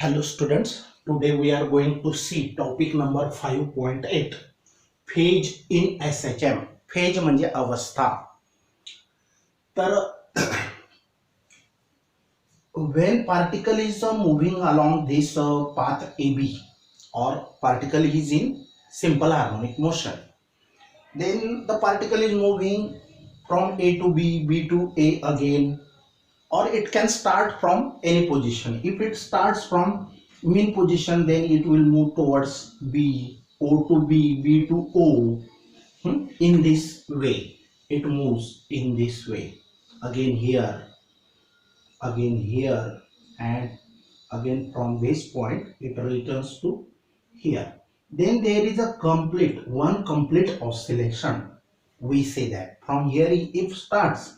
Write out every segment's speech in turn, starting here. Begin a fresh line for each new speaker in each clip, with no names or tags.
Hello students, today we are going to see topic number 5.8 phase in SHM. phase म्हणजे अवस्था. तर when particle is moving along this path AB or particle is in simple harmonic motion, then the particle is moving from A to B, B to A again, or it can start from any position. If it starts from mean position, then it will move towards B, O to B, B to O. In this way it moves in this way, again here, and again from this point it returns to here. Then there is a complete oscillation. We say that from here if starts,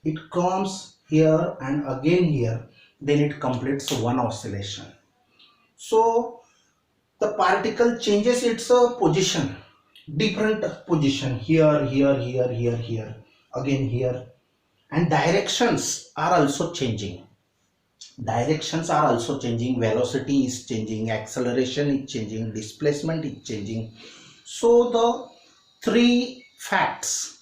it comes here and again here, then it completes one oscillation. So the particle changes its position, different position, here, again here, and directions are also changing. Velocity is changing, acceleration is changing, displacement is changing. So the three facts,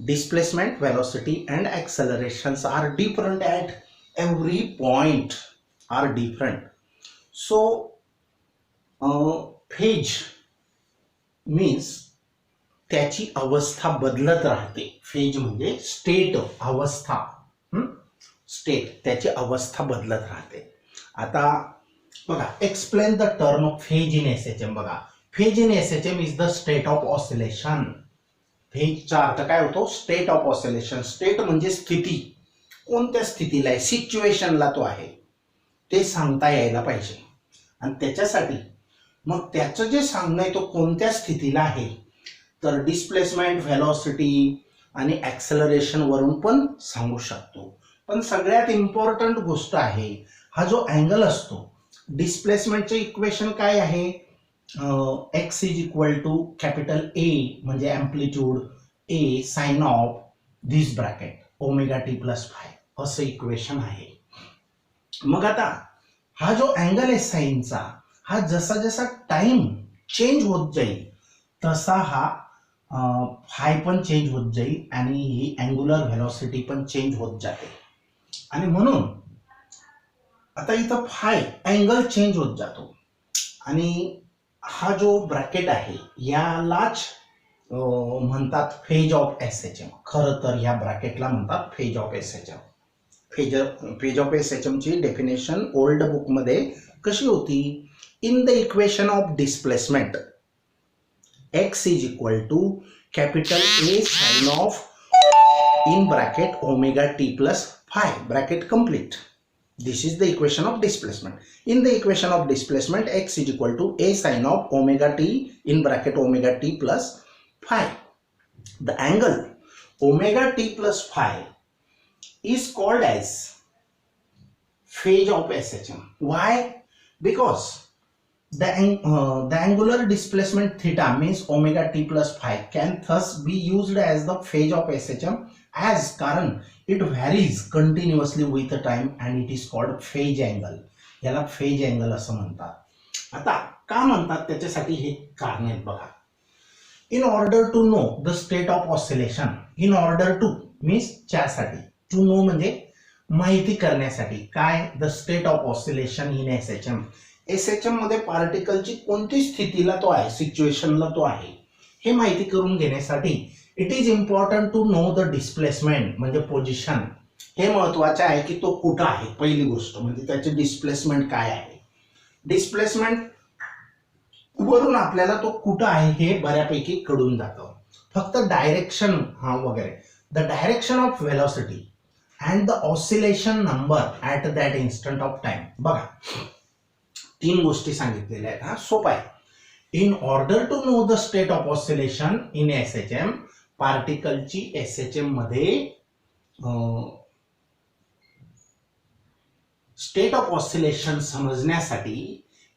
displacement, velocity and accelerations, are different at every point, are different. So phase means त्याची अवस्था बदलत राहते. Phase म्हणजे state, अवस्था, state, त्याची अवस्था बदलत राहते. आता बघा, explain the term of phase in SHM. बघा, phase in SHM is the state of oscillation. फेजचा अर्थ काय होतो? State of oscillation. स्टेट म्हणजे स्थिती, कोणत्या स्थितीला आहे, सिच्युएशनला तो आहे, ते सांगता यायला पाहिजे. आणि त्याच्यासाठी मग त्याचं जे सांगणं आहे तो कोणत्या स्थितीला आहे, तर डिस्प्लेसमेंट, व्हेलॉसिटी आणि ॲक्सेलरेशन वरून पण सांगू शकतो. पण सगळ्यात इम्पॉर्टंट गोष्ट आहे हा जो अँगल असतो. डिस्प्लेसमेंटचे इक्वेशन काय आहे? X is equal to capital A म्हणजे amplitude, A sine of this bracket omega t plus phi, असं इक्वेशन आहे. मग आता हा जो अँगल आहे साइनचा, हा जसा जसा टाइम चेंज होत जाईल तसा हा फाय पण चेंज होत जाईल आणि ही अँग्युलर व्हेलॉसिटी पण चेंज होत जाते. आणि म्हणून आता इथं फाय अँगल चेंज होत जातो आणि हा जो ब्रॅकेट आहे यालाच म्हणतात फेज ऑफ एसएचएम. खरं तर या ब्रॅकेटला म्हणतात phase of SHM. Phase of SHM ची डेफिनेशन ओल्ड बुक मध्ये कशी होती? In the equation of displacement, x is equal to capital A sin of in bracket omega t plus phi, bracket complete. This is the equation of displacement. In the equation of displacement, x is equal to A sin of omega t in bracket omega t plus phi. The angle omega t plus phi is called as phase of SHM. Why? Because the angular displacement theta means omega t plus phi can thus be used as the phase of SHM, as कारण it varies continuously with the time and it is called phase angle. याला phase angle असं म्हणतात. आता का म्हणतात त्याच्यासाठी हे कारण आहेत बघा. In order to know the state of oscillation, in order to means च्यासाठी, to know म्हणजे माहिती करण्यासाठी, काय? the state of oscillation in SHM. SHM मध्ये पार्टिकलची कोणती स्थितीला तो आहे, सिच्युएशनला तो आहे, हे माहिती करून घेण्यासाठी it is important to know the displacement म्हणजे पोझिशन. हे महत्वाचे आहे की तो कुठं आहे. पहिली गोष्ट म्हणजे त्याचे डिस्प्लेसमेंट काय आहे. डिस्प्लेसमेंट वरून आपल्याला तो कुठं आहे हे बऱ्यापैकी कळून जातं. फक्त डायरेक्शन वगैरे, the direction of velocity and the oscillation number at that instant of time. बघा, तीन गोष्टी सांगितलेल्या आहेत. हा सोपा आहे. In order to know the state of oscillation in SHM, पार्टिकलची एसएचएम मध्ये स्टेट ऑफ ऑसिलेशन समजण्यासाठी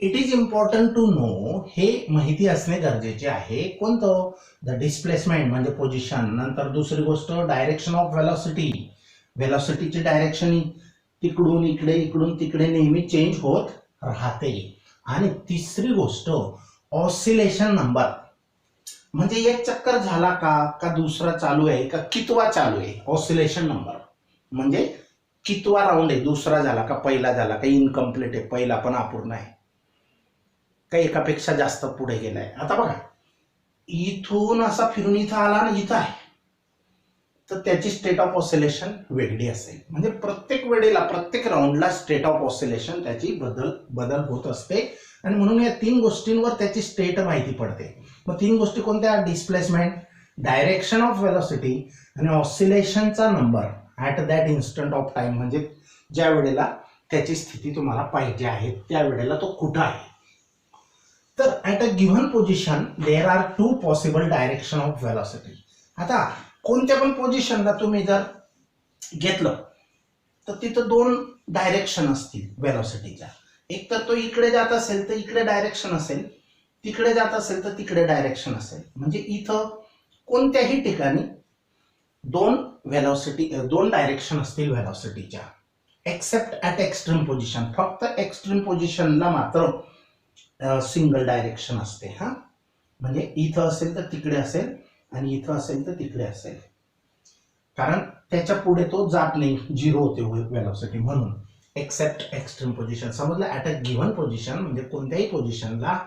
it is important to know, हे माहिती असणे गरजेचे आहे. कोणतं? द डिस्प्लेसमेंट म्हणजे पोझिशन. नंतर दुसरी गोष्ट डायरेक्शन ऑफ व्हेलॉसिटी. व्हेलॉसिटीची डायरेक्शन तिकडून इकडे, इकडून तिकडे नेहमी चेंज होत राहते. आणि तिसरी गोष्ट ऑसिलेशन नंबर, म्हणजे एक चक्कर झाला का दुसरा चालू आहे का कितवा चालू आहे. ऑसिलेशन नंबर म्हणजे कितवा राऊंड आहे, दुसरा झाला का पहिला झाला का इनकम्प्लीट आहे, पहिला पण अपूर्ण आहे का एकापेक्षा जास्त पुढे गेलाय. आता बघा इथून असा फिरून इथं आला आणि इथं आहे तर त्याची स्टेट ऑफ ऑसिलेशन वेगळी असेल. म्हणजे प्रत्येक वेळेला प्रत्येक राऊंडला स्टेट ऑफ ऑसिलेशन त्याची बदल होत असते. आणि म्हणून या 3 गोष्टींवर त्याची स्टेट माहिती पडते. मग 3 गोष्टी कोणत्या, डिस्प्लेसमेंट, डायरेक्शन ऑफ वेलोसिटी आणि ऑसिलेशनचा number at that instant of time, म्हणजे ज्या वेळेला त्याची स्थिती तुम्हाला पाहिजे आहे त्या वेळेला तो कुठं आहे. तर at a given position there are 2 possible direction of velocity. आता कोणत्या पण पोझिशनला तुम्ही जर घेतलं तर तिथं 2 डायरेक्शन असतील वेलोसिटीच्या. एक तर तो इकडे जात असेल तर इकडे डायरेक्शन असेल, तिकडे जात असेल तर तिकडे डायरेक्शन असेल. म्हणजे इथं कोणत्याही ठिकाणी 2 डायरेक्शन असतील वेलोसिटीच्या, एक्सेप्ट ॲट एक्स्ट्रीम पोझिशन. फक्त एक्स्ट्रीम पोझिशनला मात्र सिंगल डायरेक्शन असते. हा म्हणजे इथं असेल तर तिकडे असेल आणि इथं असेल तर तिकडे असेल, कारण त्याच्या पुढे तो जात नाही, 0 होते वेलोसिटी. म्हणून एक्सेप्ट एक्स्ट्रीम पोझिशन. समजलं, ॲट अ गिव्हन पोझिशन म्हणजे कोणत्याही पोझिशनला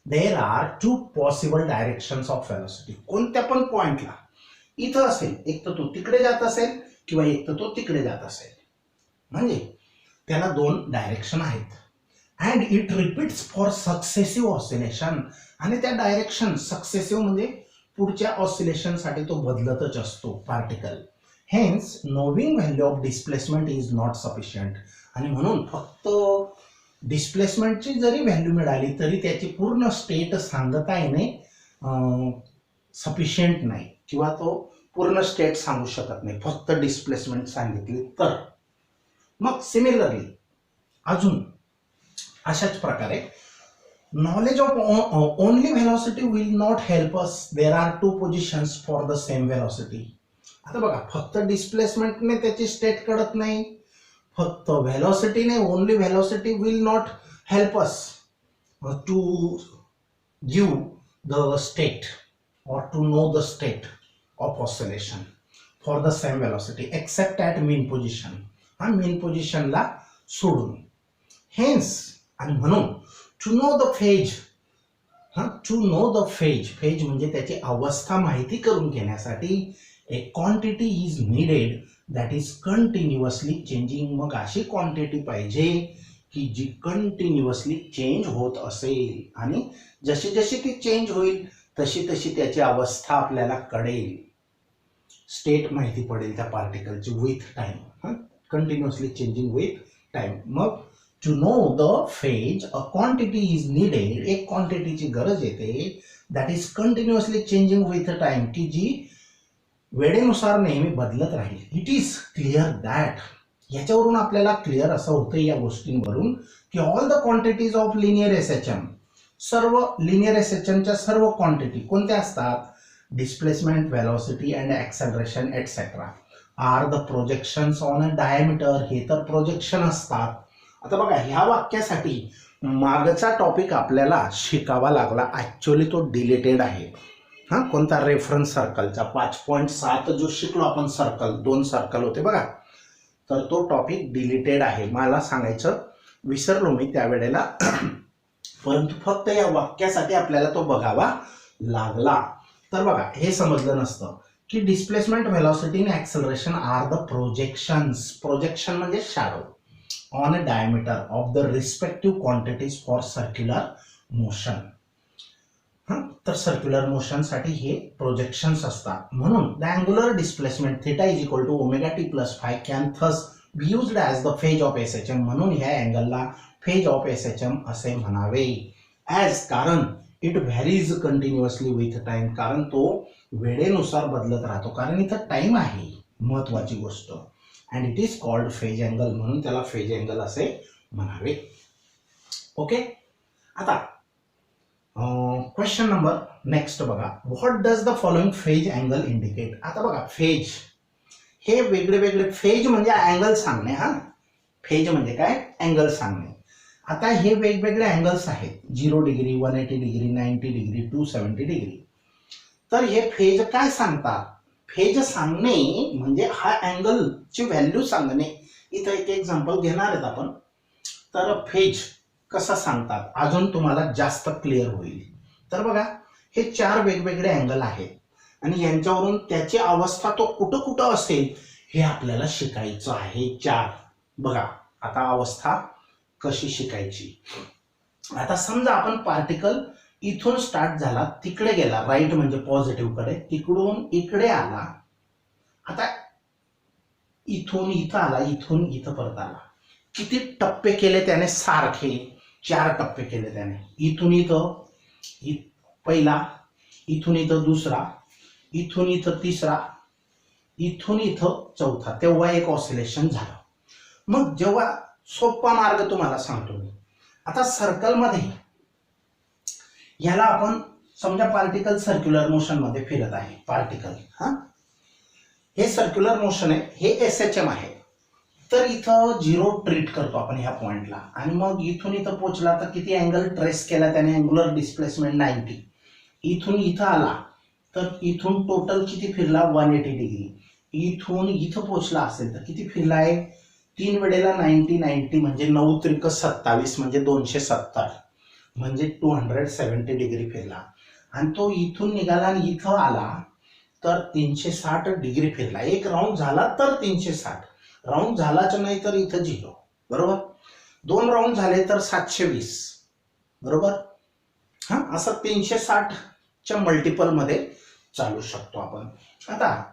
there are 2 possible directions of velocity. कोणत्या पण पॉइंटला इथं असेल, एक तर तो तिकडे जात असेल किंवा एक तर तो तिकडे जात असेल, म्हणजे त्याला 2 डायरेक्शन आहेत. And it repeats for successive oscillation. आणि त्या डायरेक्शन सक्सेसिव्ह म्हणजे पुढच्या ऑसिलेशनसाठी तो बदलतच असतो particle. Hence knowing value of displacement is not sufficient. आणि म्हणून फक्त डिस्प्लेसमेंटची जरी व्हॅल्यू मिळाली तरी त्याची पूर्ण स्टेट सांगता येणे सफिशियंट नाही, किंवा तो पूर्ण स्टेट सांगू शकत नाही फक्त डिस्प्लेसमेंट सांगितली तर. मग सिमिलरली अजून अशाच प्रकारे knowledge of only velocity will not help us. There are 2 positions for the same velocity. आता बघा फक्त डिस्प्लेसमेंटने त्याची स्टेट कळत नाही, फक्त व्हेलॉसिटीने, only velocity will not help us to give the state or to know the state of oscillation for the same velocity except at mean position. हा mean positionला सोडून. Hence आणि म्हणून to know the phase, to know the phase म्हणजे त्याची अवस्था माहिती करून घेण्यासाठी a quantity is needed that is continuously changing. मग अशी क्वांटिटी पाहिजे की जी कंटिन्युअसली चेंज होत असेल, आणि जशी जशी ती चेंज होईल तशी तशी त्याची अवस्था आपल्याला कळेल, स्टेट माहिती पडेल त्या पार्टिकलची with time, continuously changing with time. मग to know the phase a quantity is needed. एक क्वांटिटीची गरज येते that is continuously changing with time, की जी वेळेनुसार नेहमी बदलत राहील. It is clear that. याच्यावरून आपल्याला क्लिअर असं होतं या गोष्टींवरून की all the quantities of linear SHM, सर्व लिनियर एसएचएमच्या सर्व क्वांटिटी कोणत्या असतात, displacement, velocity and acceleration etcetera are the projections on a diameter. हे तर प्रोजेक्शन असतात. आता बघा ह्या वाक्यासाठी मागचा टॉपिक आपल्याला शिकावा लागला, ॲक्च्युअली तो डिलीटेड आहे. कोणता, रेफरन्स सर्कलचा 5.7 जो शिकलो आपण, सर्कल, 2 सर्कल होते बघा, तर तो टॉपिक डिलीटेड आहे. मला सांगायचं विसरलो मी त्यावेळेला, परंतु फक्त या वाक्यासाठी आपल्याला तो बघावा लागला. तर बघा हे समजलं नसतं की डिस्प्लेसमेंट, व्हेलॉसिटी आणि acceleration are the projections. Projection म्हणजे shadow on a diameter of the respective quantities for circular motion. तर सर्क्युलर मोशन साठी हे प्रोजेक्शन्स असतात. म्हणून the angular displacement theta is equal to omega t plus phi can thus be used as the phase of SHM. म्हणून ह्या अँगलला phase of SHM असे म्हणावे. As, कारण it varies continuously with time, कारण तो वेळेनुसार बदलत राहतो, कारण इथं टाइम आहे महत्वाची गोष्ट. And it is called phase angle, म्हणून त्याला फेज अँगल असे म्हणावे. ओके. आता क्वेश्चन नंबर नेक्स्ट बघा, what does the following phase angle indicate. आता बघा फेज हे वेगळे वेगळे, फेज म्हणजे अँगल सांगणे, फेज म्हणजे काय, अँगल सांगणे. आता हे वेगवेगळे अँगल्स आहेत, 0 डिग्री, 180 डिग्री, 90 डिग्री, 270 डिग्री. तर हे फेज काय सांगतात? फेज सांगणे म्हणजे हा अँगलची व्हॅल्यू सांगणे. इथं एक एक्झाम्पल घेणार आहेत आपण. तर फेज कसा सांगतात अजून तुम्हाला जास्त क्लिअर होईल. तर बघा, हे 4 वेगवेगळे अँगल आहेत आणि यांच्यावरून त्याची अवस्था तो कुठं कुठं असेल हे आपल्याला शिकायचं आहे. 4 बघा, आता अवस्था कशी शिकायची. आता समजा आपण पार्टिकल इथून स्टार्ट झाला, तिकडे गेला, राईट म्हणजे पॉझिटिव्ह कडे, तिकडून इकडे आला, आता इथून इथं आला, इथून इथं परत आला. किती टप्पे केले त्याने? सारखे 4 टप्पे केले त्याने. इथून इथं पहिला, इथून इथं दुसरा, इथून इथं तिसरा, इथून इथं चौथा. तेव्हा एक ऑसिलेशन झालं. मग जेव्हा सोपा मार्ग तुम्हाला सांगतो मी. आता सर्कलमध्ये याला आपण समजा पार्टिकल सर्क्युलर मोशन मध्ये फिरत आहे. पार्टिकल हे सर्क्युलर मोशन आहे, हे SHM आहे. तर इथं 0 ट्रीट करतो आपण ह्या पॉइंटला आणि मग इथून इथं पोहोचला तर किती अँगल ट्रेस केला त्याने? Angular displacement 90. इथून इथं आला तर इथून टोटल किती फिरला? 180 डिग्री. इथून इथं पोहोचला असेल तर किती फिरला आहे? 3 वेळेला 90 90 म्हणजे 9 त्रिक 27 म्हणजे 270 म्हणजे 270 डिग्री फिरला. आणि तो इथून निघाला आणि इथं आला तर 360 डिग्री फिरला. एक राऊंड झाला तर 360, राऊंड झालाच नाही तर इथं 0. बरोबर. 2 राऊंड झाले तर 720. बरोबर. असं 360च्या मल्टिपल मध्ये चालू शकतो आपण. आता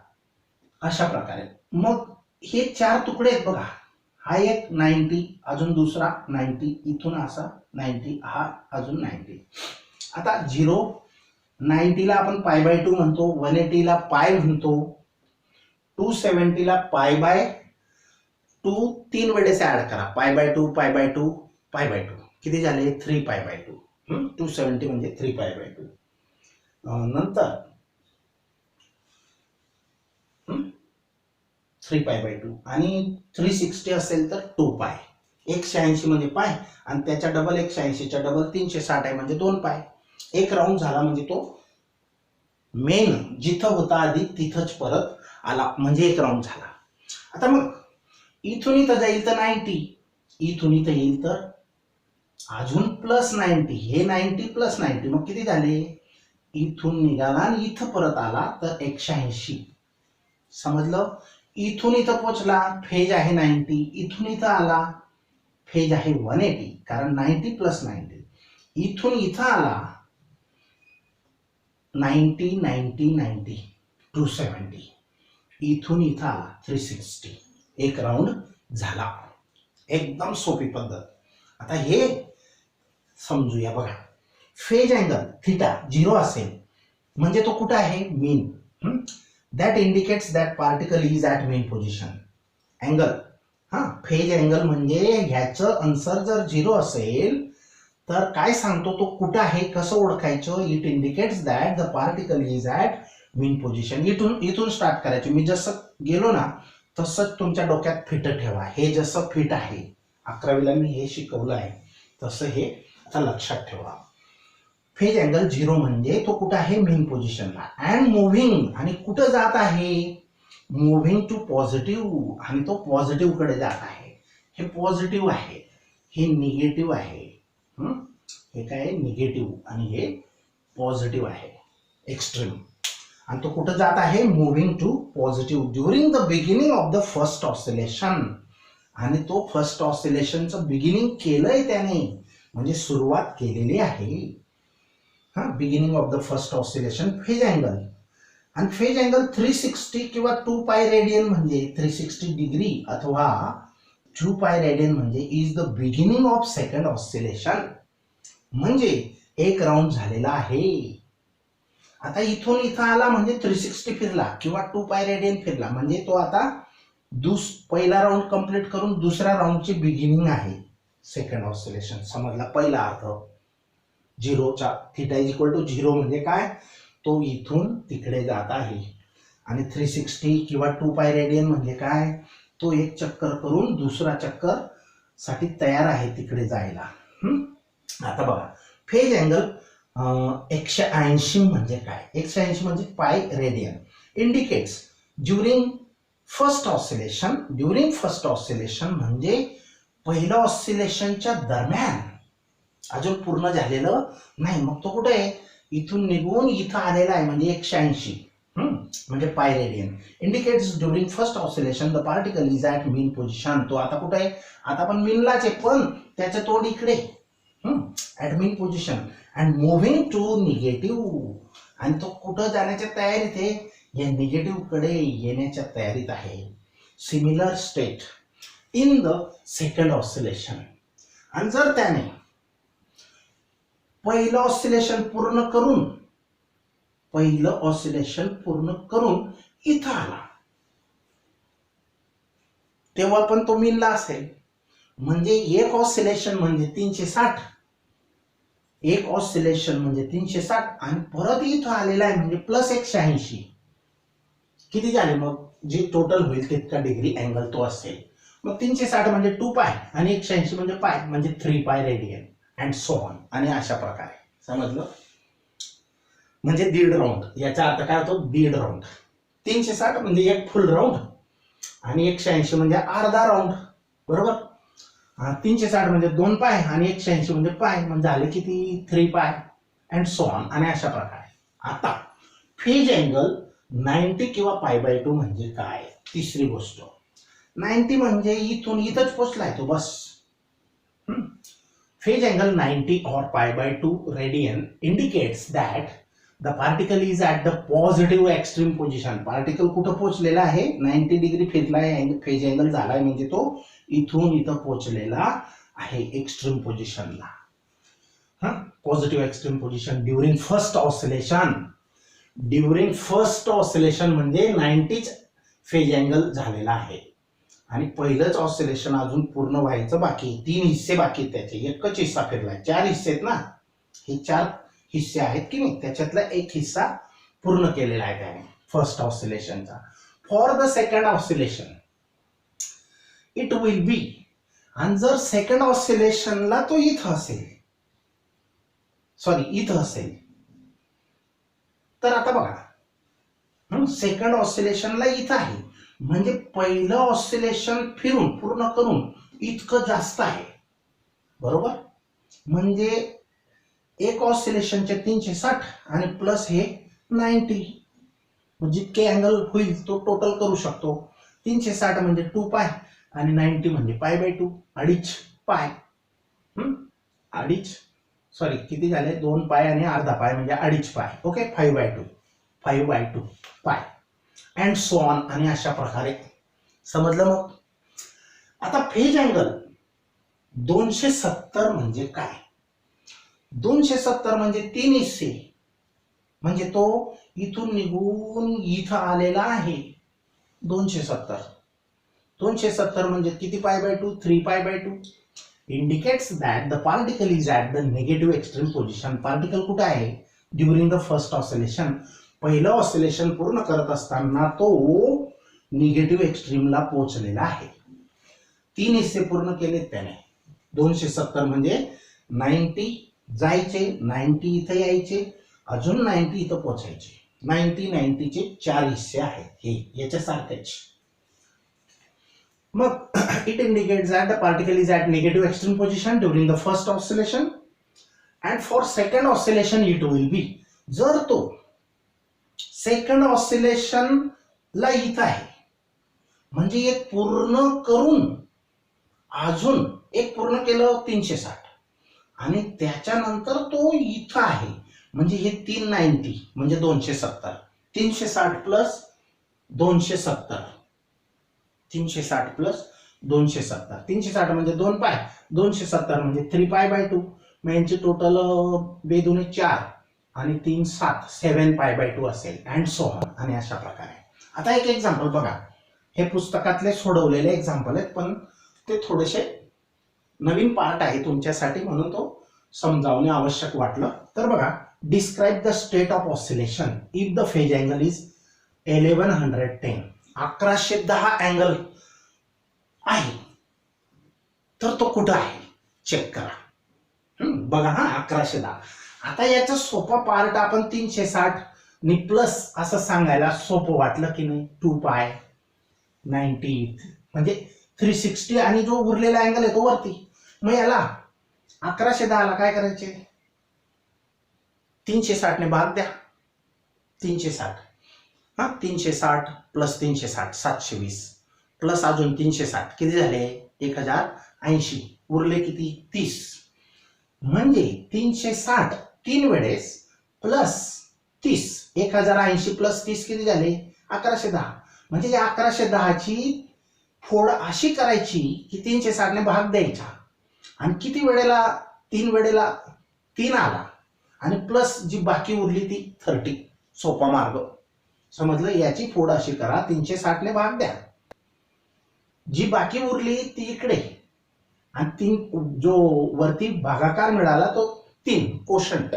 अशा प्रकारे मग हे 4 तुकडे आहेत बघा. हा एक 90, अजून दुसरा 90, इथून असा 90, हा अजून 90. आता 0 90 ला आपण पाय बाय 2 म्हणतो, 180 ला पाय म्हणतो, 270 ला पाय बाय 2 3 वेळेस ऍड करा. Pi by 2 pi by 2 pi by 2 किती झाले? 3 पाय बाय 2. 270 म्हणजे 3 पाय बाय 2. नंतर 3 पाय बाय 2 आणि 360 असेल तर 2 पाय. 180 म्हणजे पाय आणि त्याच्या डबल 180च्या डबल 360 आहे म्हणजे 2 पाय. एक राऊंड झाला म्हणजे तो मेन जिथं होता आधी तिथंच परत आला म्हणजे एक राऊंड झाला. आता मग इथून इथं जाईल तर 90, इथून इथं येईल तर अजून प्लस 90, हे 90 प्लस 90 मग किती झाले? इथून निघाला आणि इथं परत आला तर 180. समजलं? इथून इथं पोहोचला, फेज आहे 90, इथून इथं आला, फेज आहे 180 कारण 90 प्लस 90. इथून इथं आला 90 90 90 270, इथून इथं आला 360. एक राऊंड झाला. एकदम सोपी पद्धत. आता हे समजूया बघा. फेज अँगल थिटा 0 असेल म्हणजे तो कुठं आहे? Mean. That indicates that particle is at mean position. Angle phase angle म्हणजे ह्याचं आन्सर जर 0 असेल तर काय सांगतो तो कुठं आहे? कसं ओळखायचं? It indicates that the particle is at mean position. इथून स्टार्ट करायचं. मी जसं गेलो ना तसंच तुमच्या डोक्यात फिट ठेवा. हे जसं फिट आहे 11वीला मी हे शिकवलं आहे तसं हे आता लक्षात ठेवा. फेज अँगल 0 म्हणजे तो कुठं आहे? मेन पोझिशनला. अँड मुव्हिंग, आणि कुठं जात आहे? मुव्हिंग टू पॉझिटिव्ह, आणि तो पॉझिटिव्ह कडे जात आहे. हे पॉझिटिव्ह आहे, हे निगेटिव्ह आहे. हे काय? निगेटिव्ह. आणि हे पॉझिटिव्ह आहे, एक्स्ट्रीम. आणि तो कुठं जात आहे? Moving to positive during the beginning of the first oscillation. आणि तो फर्स्ट ऑसिलेशनचं बिगिनिंग केलंय त्याने, म्हणजे सुरुवात केलेली आहे. Beginning of the first oscillation phase angle. आणि फेज अँगल 360 किंवा 2 पाय रेडियन म्हणजे 360 डिग्री अथवा 2 पाय रेडियन म्हणजे is the beginning of second oscillation. म्हणजे एक राऊंड झालेला आहे. आता इथून इथं आला म्हणजे 360 फिरला किंवा 2 पाय रेडियन फिरला म्हणजे तो आता पहिला राऊंड कंप्लीट करून दुसऱ्या राऊंडची बिगिनिंग आहे सेकंड ऑसिलेशन. समजला? पहिला अर्थ 0चा थिटा इज इक्वल टू 0 म्हणजे काय? तो इथून तिकडे जात आहे. आणि 360 किंवा 2 पाय रेडियन म्हणजे काय? तो एक चक्कर करून दुसरा चक्कर साठी तयार आहे तिकडे जायला. आता बघा फेज अँगल 180 म्हणजे काय? 180 म्हणजे pi radian. Indicates during first oscillation. During first oscillation म्हणजे पहिलं ऑसिलेशनच्या दरम्यान, अजून पूर्ण झालेलं नाही. मग तो कुठे आहे? इथून निघून इथं आलेला आहे म्हणजे 180 म्हणजे pi radian. Indicates during first oscillation the particle is at mean position. तो आता कुठे आहे? आता पण मीनलाच आहे, पण त्याचं तोंड इकडे at mean position and moving to negative. आणि तो कुठं जाण्याच्या तयारीत आहे? या निगेटिव्ह कडे येण्याच्या तयारीत आहे. Similar state in the second oscillation. आणि जर त्याने पहिलं ऑसिलेशन पूर्ण करून इथं आला, तेव्हा पण तो मीनला असेल. म्हणजे एक ऑसिलेशन म्हणजे 360, एक ऑसिलेशन म्हणजे 360 आणि परत इथं आलेला आहे म्हणजे प्लस 180. किती झाले मग? जे टोटल होईल तितका डिग्री अँगल तो असेल. मग 360 म्हणजे 2 पाय आणि 180 म्हणजे पाय म्हणजे 3 pi radian and so on. आणि अशा प्रकारे समजलं? म्हणजे दीड राऊंड. याचा अर्थ काय होतो? दीड राऊंड. 360 म्हणजे एक फुल राऊंड आणि 180 म्हणजे अर्धा राऊंड. बरोबर? 360 म्हणजे 2 पाय आणि 180 म्हणजे पाय म्हणजे झाले किती? 3 पाय अँड सो ऑन. आणि अशा प्रकारे. आता फेज अँगल 90 किंवा π/2 म्हणजे काय? तिसरी गोष्ट, 90 म्हणजे इथून इथंच पोचलाय तो बस. Phase angle 90 or π/2 radian indicates that the particle is at the positive extreme position. Particle कुठं पोहोचलेला आहे? 90 डिग्री फेज अँगल झालाय म्हणजे तो इथून इथं पोहोचलेला आहे एक्स्ट्रीम पोझिशनला. Positive extreme position during first oscillation. During first oscillation म्हणजे 90च फेज अँगल झालेला आहे आणि पहिलंच ऑसिलेशन अजून पूर्ण व्हायचं बाकी. 3 हिस्से बाकी आहेत त्याचे. एकच हिस्सा फिरलाय. 4 हिस्से आहेत ना, हे 4 हिस्से आहेत की नाही, त्याच्यातला एक हिस्सा पूर्ण केलेला आहे त्याने फर्स्ट ऑसिलेशनचा. For the second oscillation it will be. आणि जर सेकंड ऑसिलेशनला तो इथं असेल, तर आता बघा सेकंड ऑसिलेशनला इथं आहे म्हणजे पहिलं ऑसिलेशन फिरून पूर्ण करून इतकं जास्त आहे. बरोबर? म्हणजे एक ऑसिलेशनचे 360 आणि प्लस हे 90, जितके अँगल होईल तो टोटल करू शकतो. 360 म्हणजे 2 पाय आणि 90 म्हणजे π/2, अडीच पाय. किती झाले? 2 पाय आणि अर्धा पाय म्हणजे अडीच पाय. ओके, 5/2 पाय अँड सो ऑन. आणि अशा प्रकारे. समजलं? मग आता फेज अँगल 270 म्हणजे काय? 270 म्हणजे 3 हिस्से म्हणजे तो इथून निघून इथं आलेला आहे. 270 म्हणजे किती π/2? 3 π/2. Indicates that the particle is at the negative extreme position. Particle कुठे आहे? During the first oscillation. पहिलं ऑसिलेशन पूर्ण करत असताना तो निगेटिव्ह एक्स्ट्रीमला पोहोचलेला आहे. 3 हिस्से पूर्ण केलेत त्याने. 270 म्हणजे 90 जायचे, 90 इथं यायचे, अजून 90 इथं पोहोचायचे. 90चे 4 हिस्से आहेत हे याच्यासारखेच. मग it indicates that the particle is at negative extreme position during the first oscillation and for second oscillation it will बी. जर तो सेकंड ऑसिलेशनला इथं आहे म्हणजे एक पूर्ण करून अजून एक पूर्ण केलं 360 आणि त्याच्यानंतर तो इथं आहे म्हणजे हे 390 म्हणजे 270. 360 प्लस 270. 360 प्लस 270. 360 म्हणजे 2 पाय, 270 म्हणजे 3 π/2. मग यांची टोटल 2 दुणे 4 आणि 3 7 7 π/2 असेल अँड सो ऑन. आणि अशा प्रकारे. आता एक एक्झाम्पल बघा. हे पुस्तकातले सोडवलेले एक्झाम्पल आहेत पण ते थोडेसे नवीन पार्ट आहे तुमच्यासाठी म्हणून तो समजावणे आवश्यक वाटलं. तर बघा, describe the state of oscillation if the phase angle is 1110. 1110 angle आहे तर तो कुठं आहे चेक करा. बघा हा 1110. आता याचा सोपा पार्ट आपण 360 नि प्लस असं सांगायला सोपं वाटलं की नाही. 2π90 म्हणजे 360 आणि जो उरलेला अँगल आहे तो वरती. मग याला 1110 ला काय करायचे 360 ने भाग द्या. 360 हा 360 प्लस 360 720 प्लस अजून 360 किती झाले 1080. उरले किती 30. म्हणजे 360 तीन वेळेस प्लस 30 1080 प्लस 30 किती झाले 1110. म्हणजे या 1110 ची फोड अशी करायची की 360 ने भाग द्यायचा आणि किती वेळेला 3 वेळेला 3 आला आणि प्लस जी बाकी उरली ती 30. सोपा मार्ग समजलं. याची फोड अशी करा 360 ने भाग द्या. जी बाकी उरली ती इकडे आणि 3 जो वरती भागाकार मिळाला तो 3 कोशंट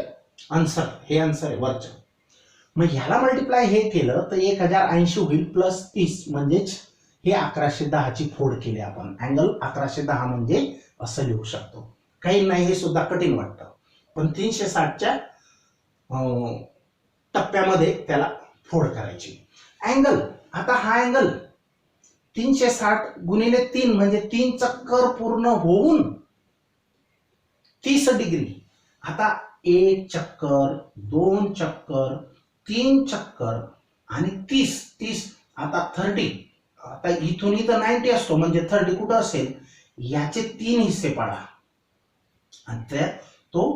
आन्सर. हे आन्सर आहे वरचं. मग ह्याला मल्टिप्लाय हे केलं तर 1080 होईल प्लस 30 म्हणजेच हे 1110 ची फोड केली आपण. अँगल 1110 म्हणजे असं लिहू शकतो. काही नाही हे सुद्धा कठीण वाटतं पण 360च्या टप्प्यामध्ये त्याला फोड करायची. अँगल आता हा अँगल 360 गुणिले 3 म्हणजे 3 चक्कर पूर्ण होऊन 30 डिग्री. आता 1 चक्कर 2 चक्कर 3 चक्कर आणि 30 आता 30. आता इथून इथं 90 असतो म्हणजे 30 कुठं असेल याचे 3 हिस्से पाडा आणि तो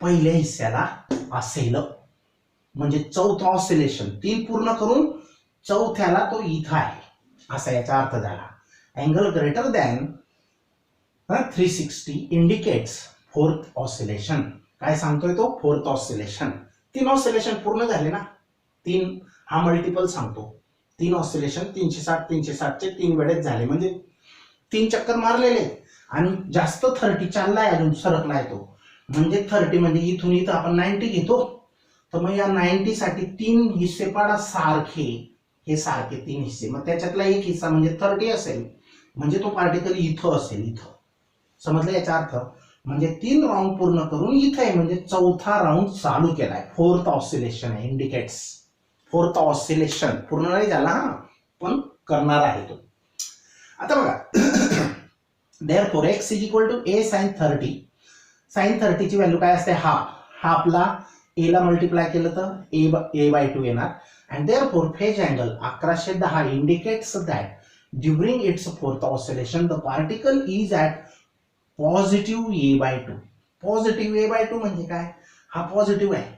पहिल्या हिस्स्याला असेल. म्हणजे चौथा ऑसिलेशन 3 पूर्ण करून चौथ्याला तो इथं आहे असा याचा अर्थ झाला. Angle greater than 360 indicates fourth oscillation. काय सांगतोय तो फोर्थ ऑसिलेशन. 3 ऑसिलेशन पूर्ण झाले ना. 3 हा मल्टिपल सांगतो. 3 ऑसिलेशन 360 चे 3 वेळेस झाले म्हणजे 3 चक्कर मारलेले आणि जास्त 30 चाललाय अजून सरकलाय तो. म्हणजे 30 म्हणजे इथून इथं आपण 90 घेतो तर मग या 90 साठी 3 हिस्से पाडा सारखे. हे सारखे 3 हिस्से. मग त्याच्यातला एक हिस्सा म्हणजे 30 असेल म्हणजे तो पार्टिकल इथं असेल इथं. समजलं याचा अर्थ. म्हणजे 3 राऊंड पूर्ण करून इथे आहे म्हणजे चौथा राऊंड चालू केलाय. फोर्थ ऑसिलेशन आहे. Indicates fourth oscillation. पूर्ण नाही झाला हा पण करणार आहे तो. आता बघा therefore x is equal to a sin 30. sin 30 ची व्हॅल्यू काय असते हाफ. हाफला a ला मल्टिप्लाय केलं तर a/2 येणार. and therefore phase angle 1110 indicates that during its fourth oscillation the particle is at positive a/2. Positive a/2 म्हणजे काय हा पॉझिटिव्ह आहे.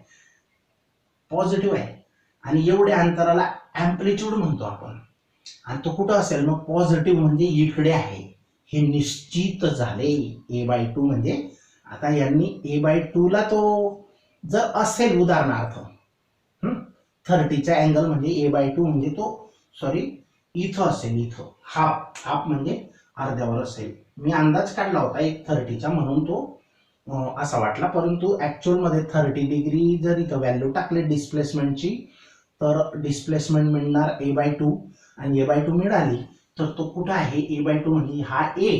पॉझिटिव्ह आहे आणि एवढ्या अंतराला अँप्लिट्यूड म्हणतो आपण. आणि तो कुठं असेल मग पॉझिटिव्ह म्हणजे इकडे आहे हे निश्चित झाले. a/2 म्हणजे आता यांनी a/2 ला तो जर असेल उदाहरणार्थ 30चा अँगल म्हणजे a/2 म्हणजे तो सॉरी इथं असेल. इथं हाफ म्हणजे अर्ध्यावर असेल. मी अंदाज काढला होता एक 30चा म्हणून तो असा वाटला परंतु ऍक्च्युअल मध्ये 30 डिग्री जर इथं व्हॅल्यू टाकले डिस्प्लेसमेंटची तर डिस्प्लेसमेंट मिळणार a/2 आणि a/2 मिळाली तर तो कुठं आहे a/2 म्हणजे हा a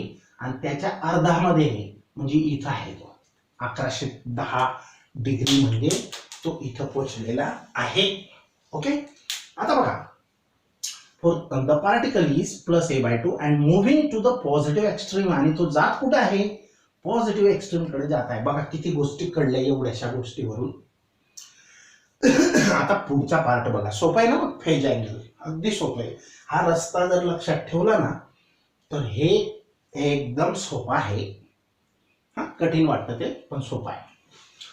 आणि त्याच्या अर्धामध्ये आहे म्हणजे इथं आहे तो 1110 डिग्री म्हणजे तो इथं पोहोचलेला आहे. ओके. आता बघा the particle is plus a/2 and moving to the positive extreme. आणि तो जात कुठे आहे पॉझिटिव्ह एक्स्ट्रीम कडे जात आहे. बघा किती गोष्टी कळल्या एवढ्याशा गोष्टीवरून. आता पुढचा पार्ट बघा. सोपा आहे ना फेज अँगल. अगदी सोपं आहे. हा रस्ता जर लक्षात ठेवला ना तर हे एकदम सोपा आहे. हा कठीण वाटतं ते पण सोपा आहे.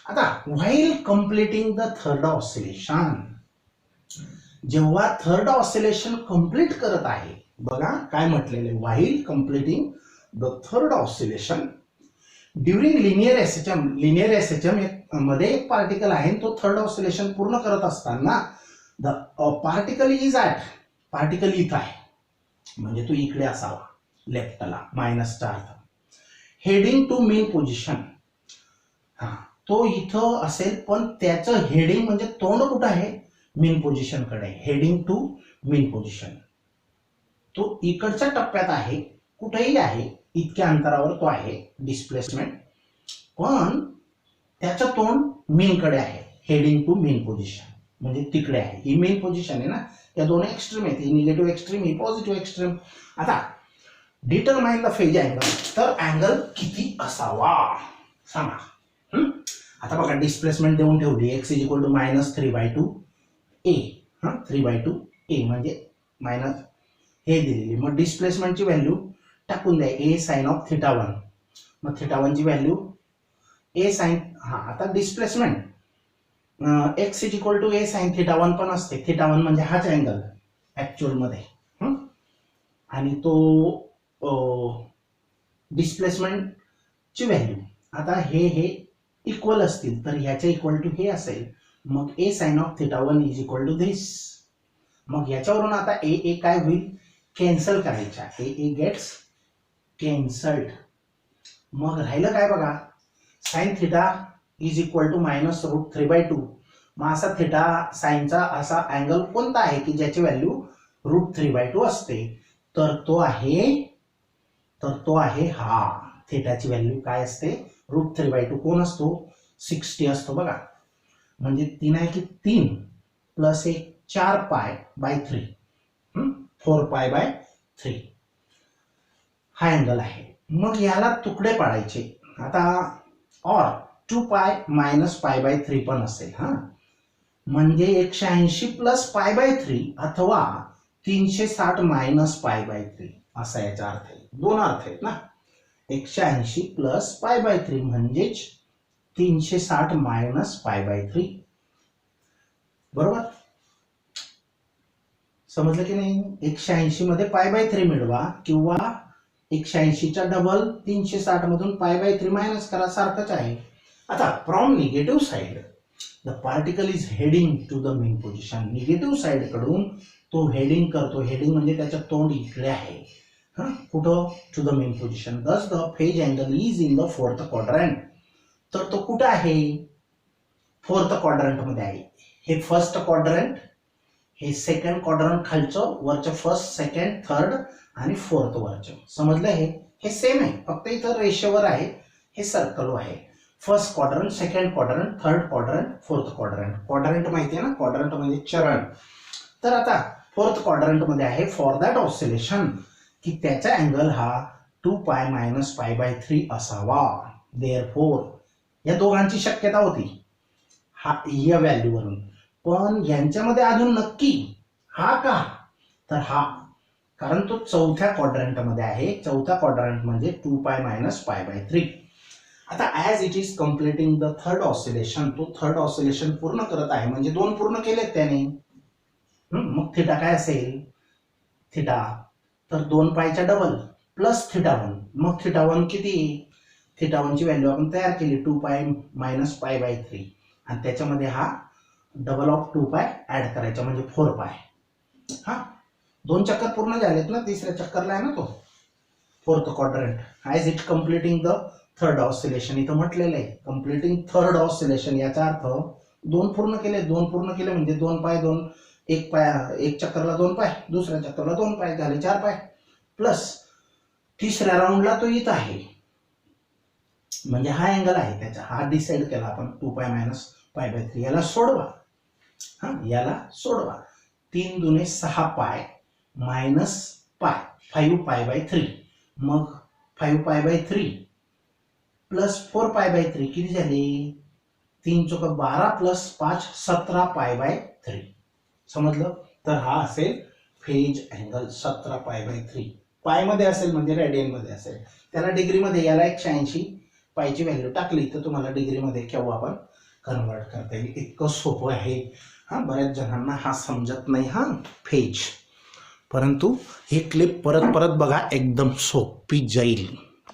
आता while completing the third oscillation. जेव्हा थर्ड ऑसिलेशन कंप्लीट करत आहे बघा काय म्हटलेले while completing the third oscillation during linear SHM. Linear SHM मध्ये एक पार्टिकल आहे तो थर्ड ऑसिलेशन पूर्ण करत असताना the particle is at. Particle इथं आहे म्हणजे तो इकडे असावा लेफ्टला मायनसचा अर्थ. Heading to mean position. हा तो इथं असेल पण त्याचं हेडिंग म्हणजे तोंड कुठं आहे मेन पोझिशन कडे. Heading to mean position. तो इकडच्या टप्प्यात आहे कुठेही आहे इतक्या अंतरावर तो आहे डिस्प्लेसमेंट, पण त्याचं तोंड मेनकडे आहे, हेडिंग टू मेन पोझिशन, म्हणजे तिकडे आहे. ही मेन पोझिशन आहे ना, या दोन एक्स्ट्रीम आहेत, ही निगेटिव्ह एक्स्ट्रीम, ही पॉझिटिव्ह एक्स्ट्रीम. आता डिटरमाइन द फेज अँगल, तर अँगल किती असावा सांगा. आता बघा डिस्प्लेसमेंट देऊन ठेवली, x is equal to -3/2 a, 3/2 a म्हणजे मायनस हे दिलेली. मग डिस्प्लेसमेंटची व्हॅल्यू टाकून द्या, a sin of θ1. मग θ1 ची व्हॅल्यू a sin, आता displacement x is equal to a sin θ1 पण असते. θ1 म्हणजे हाच अँगल ऍक्च्युअल मध्ये, आणि तो डिस्प्लेसमेंटची व्हॅल्यू. आता हे इक्वल असतील तर ह्याच्या इक्वल टू हे असेल, मग a sin of θ1 is equal to this. मग याच्यावरून आता a काय होईल, कॅन्सल करायच्या, a गेट्स कॅन्सल्ड. मग राहिलं काय बघा, sine theta is equal to -√3/2. मग असा थिटा साइनचा असा अँगल कोणता आहे की ज्याची व्हॅल्यू √3/2 असते, तर तो आहे हा. थिटाची व्हॅल्यू काय असते, √3/2. कोण असतो, 60 असतो बघा. म्हणजे 3 आहे की 3 प्लस 1 4π/3, 4π/3 हा अँगल आहे. मग याला तुकडे पाडायचे. आता और 2π - π/3 पण असेल, म्हणजे 180 + π/3 अथवा 360 - π/3 असा याचा अर्थ आहे. दोन अर्थ आहेत ना, 180 + π/3 म्हणजेच 360 - π/3. बरोबर समजलं की नाही. 180 मध्ये π/3 मिळवा, किंवा 180 चा डबल 360 मधून π/3 मायनस करा, सारखंच आहे. आता from negative side the particle is heading to the mean position. Negative side कडून तो हेडिंग करतो. हेडिंग म्हणजे त्याचं तोंड इकडे आहे, कुठं, टू द मेन पोझिशन. दस the phase angle is in the 4th quadrant. तर तो कुठं आहे, 4th क्वाड्रंट मध्ये आहे. हे 1st क्वाड्रंट, हे 2nd क्वाड्रंट खालचं, वरचं 1st, 2nd, 3rd आणि 4th वरचं. समजलं. हे सेम आहे, फक्त इथं रेषेवर आहे, हे सर्कल आहे. 1st quadrant, 2nd quadrant, 3rd quadrant, 4th quadrant. Quadrant माहिती आहे ना, क्वाड्रंट म्हणजे चरण. तर आता 4th क्वाड्रंट मध्ये आहे. फॉर दॅट ऑसिलेशन, की त्याचा अँगल हा 2π - π/3 असावा. देअरफॉर या दोघांची शक्यता होती या व्हॅल्यूवरून, पण यांच्यामध्ये अजून नक्की हा का, तर हा, कारण तो 4थ्या क्वाड्रंट मध्ये आहे. 4था क्वाड्रंट म्हणजे 2π - π/3. आता as it is completing the 3rd oscillation, तो 3rd ऑसिलेशन पूर्ण करत आहे, म्हणजे 2 पूर्ण केलेत त्याने. मग थिटा काय असेल, थिटा तर 2π डबल प्लस θ1. मग θ1 किती, θ1 ची व्हॅल्यू आपण तयार केली, 2π - π/3, आणि त्याच्यामध्ये हा डबल ऑफ 2π ऍड करायचा, म्हणजे 4π. 2 चक्कर पूर्ण झालेत ना, तिसऱ्या चक्करला आहे ना तो 4th quadrant. As it completing the 3rd oscillation, इथं म्हटलेलं आहे कम्प्लिटिंग 3rd ऑसिलेशन. याचा अर्थ 2 पूर्ण केले, 2 पूर्ण केले म्हणजे 2π, 1 चक्करला 2π, दुसऱ्या चक्करला 2π झाले 4π, प्लस तिसऱ्या राऊंडला तो इथं आहे, म्हणजे हा अँगल आहे त्याचा. हा डिसाइड केला आपण 2π - π/3. याला सोडवा, याला सोडवा. 3 दुने 6π मायनस π, 5π/3. मग 5π/3 प्लस 4π/3 किती झाले, 3 चौक 12 प्लस 5 17π/3. समजलं. तर हा असेल फेज अँगल 17π/3. पाय मध्ये असेल म्हणजे रेडियन मध्ये असेल. त्याला डिग्री मध्ये, याला 180 पायची व्हॅल्यू टाकली तर तुम्हाला डिग्री मध्ये केव्हा पण कन्वर्ट करता येईल. इतकं सोपं आहे. बऱ्याच जणांना हा समजत नाही फेज, परंतु ही क्लिप परत परत बघा, एकदम सोपी जाईल.